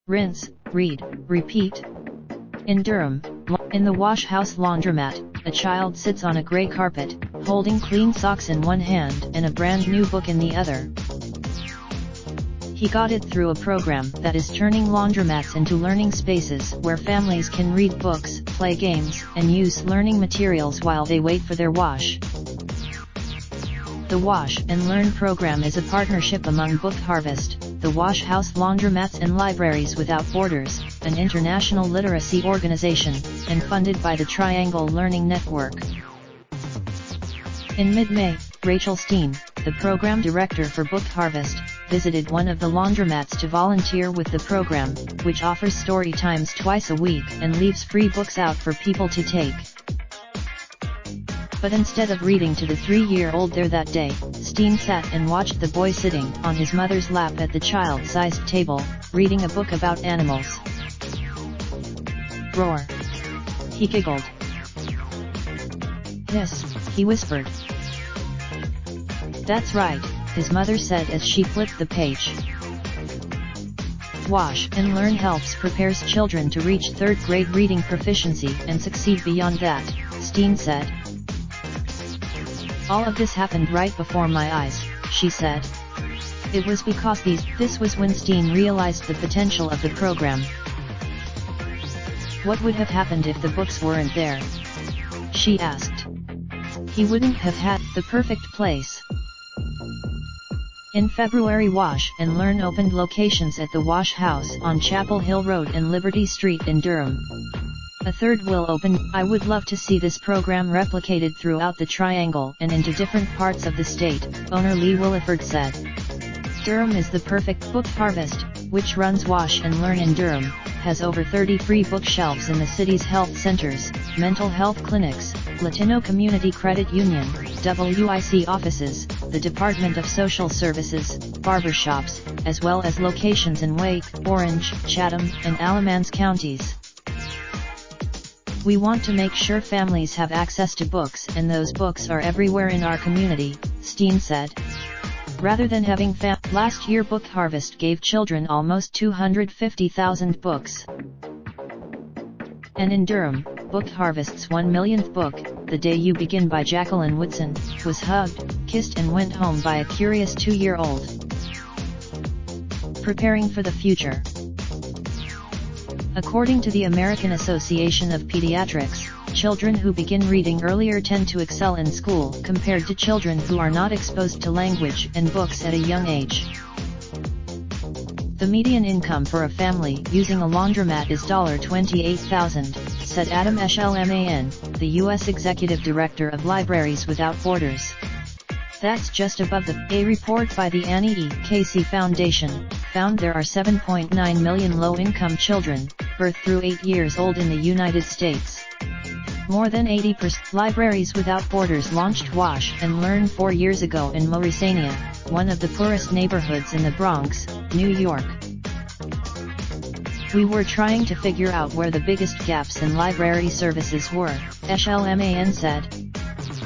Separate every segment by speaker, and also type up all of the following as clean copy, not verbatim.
Speaker 1: Rinse, read, repeat. In Durham, in the wash house laundromat, a child sits on a gray carpet, holding clean socks in one hand and a brand new book in the other. He got it through a program that is turning laundromats into learning spaces where families can read books, play games, and use learning materials while they wait for their wash. The Wash and Learn program is a partnership among Book Harvest, the Wash House Laundromats and Libraries Without Borders, an international literacy organization, and funded by the Triangle Learning Network. In mid-May, Rachel Steen, the program director for Book Harvest, visited one of the laundromats to volunteer with the program, which offers story times twice a week and leaves free books out for people to take. But instead of reading to the 3-year-old there that day, Steen sat and watched the boy sitting on his mother's lap at the child-sized table, reading a book about animals. Roar! He giggled. Hiss! He whispered. That's right, his mother said as she flipped the page. Wash and Learn helps prepares children to reach 3rd grade reading proficiency and succeed beyond that, Steen said. All of this happened right before my eyes, she said. It was because this was when Steen realized the potential of the program. What would have happened if the books weren't there? She asked. He wouldn't have had the perfect place. In February, Wash and Learn opened locations at the Wash House on Chapel Hill Road and Liberty Street in Durham. A 3rd will open. I would love to see this program replicated throughout the Triangle and into different parts of the state, owner Lee Williford said. Durham is the perfect Book Harvest, which runs Wash and Learn in Durham, has over 30 free bookshelves in the city's health centers, mental health clinics, Latino Community Credit Union, WIC offices, the Department of Social Services, barbershops, as well as locations in Wake, Orange, Chatham, and Alamance counties. We want to make sure families have access to books, and those books are everywhere in our community, Steen said. Rather than having last year Book Harvest gave children almost 250,000 books. And in Durham, Book Harvest's 1 millionth book, The Day You Begin by Jacqueline Woodson, was hugged, kissed and went home by a curious 2-year-old. Preparing for the future. According to the American Association of Pediatrics, children who begin reading earlier tend to excel in school compared to children who are not exposed to language and books at a young age. The median income for a family using a laundromat is $28,000, said Adam Eshelman, the U.S. Executive Director of Libraries Without Borders. That's just above a report by the Annie E. Casey Foundation found there are 7.9 million low-income children, birth through 8 years old in the United States. More than 80%. Libraries Without Borders launched Wash and Learn 4 years ago in Morrisania, one of the poorest neighborhoods in the Bronx, New York. We were trying to figure out where the biggest gaps in library services were, Eshelman said.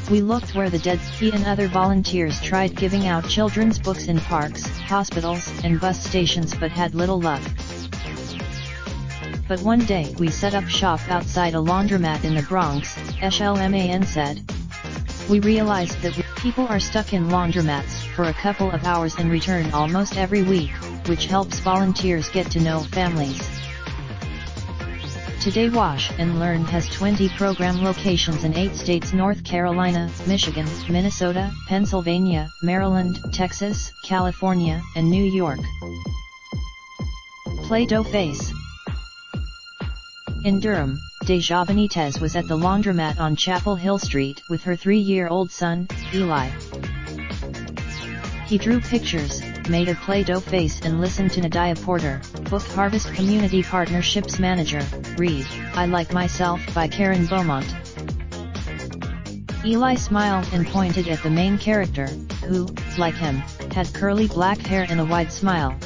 Speaker 1: We looked where he and other volunteers tried giving out children's books in parks, hospitals, and bus stations but had little luck. But one day we set up shop outside a laundromat in the Bronx, Eshelman said. We realized that people are stuck in laundromats for a couple of hours and return almost every week, which helps volunteers get to know families. Today Wash and Learn has 20 program locations in 8 states: North Carolina, Michigan, Minnesota, Pennsylvania, Maryland, Texas, California, and New York. Play-Doh face. In Durham, Deja Benitez was at the laundromat on Chapel Hill Street with her 3-year-old son, Eli. He drew pictures, made a Play-Doh face and listened to Nadia Porter, Book Harvest Community Partnerships Manager, read I Like Myself by Karen Beaumont. Eli smiled and pointed at the main character, who, like him, had curly black hair and a wide smile.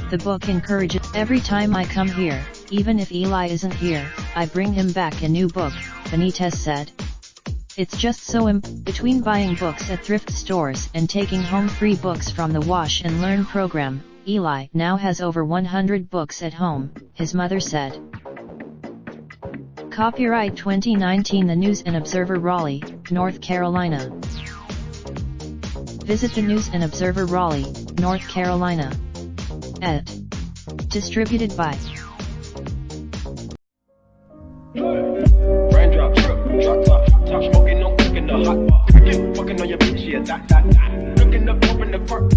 Speaker 1: The book encourages, every time I come here, even if Eli isn't here, I bring him back a new book, Benitez said. It's just so between buying books at thrift stores and taking home free books from the Wash and Learn program, Eli now has over 100 books at home, his mother said. Copyright 2019 The News and Observer Raleigh, North Carolina. Visit the News and Observer Raleigh, North Carolina. Distributed by
Speaker 2: Raindrop, drop top smoking, no cooking the hot pot. Fucking on your bitch, yeah, that. Looking up, open the park,